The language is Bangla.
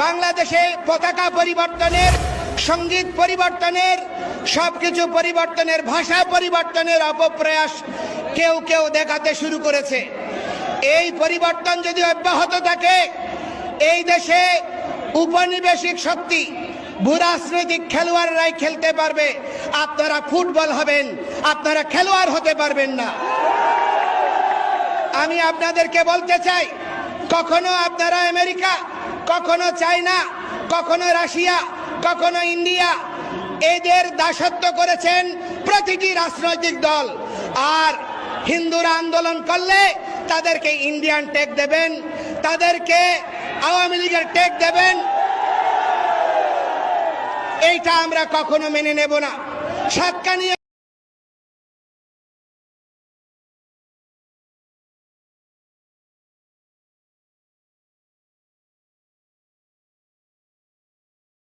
বাংলাদেশে পতাকা পরিবর্তনের, সঙ্গীত পরিবর্তনের, সবকিছু পরিবর্তনের, ভাষা পরিবর্তনের অপপ্রয়াস কেউ কেউ দেখাতে শুরু করেছে। এই পরিবর্তন যদি অব্যাহত থাকে, এই দেশে উপনিবেশিক শক্তি, ভূরাজনৈতিক খেলোয়াড়রাই খেলতে পারবে। আপনারা ফুটবল হবেন, আপনারা খেলোয়াড় হতে পারবেন না। আমি আপনাদেরকে বলতে চাই, কখনো আপনারা আমেরিকা, কখনো চায়না, কখনো রাশিয়া, কখনো ইন্ডিয়া, এদের দাসত্ব করেছেন প্রতিটি রাজনৈতিক দল। আর হিন্দুরা আন্দোলন করলে তাদেরকে ইন্ডিয়ান টেক দেবেন, তাদেরকে আওয়ামী লীগের টেক দেবেন। এইটা আমরা কখনো মেনে নেব না। সাতকানিয়া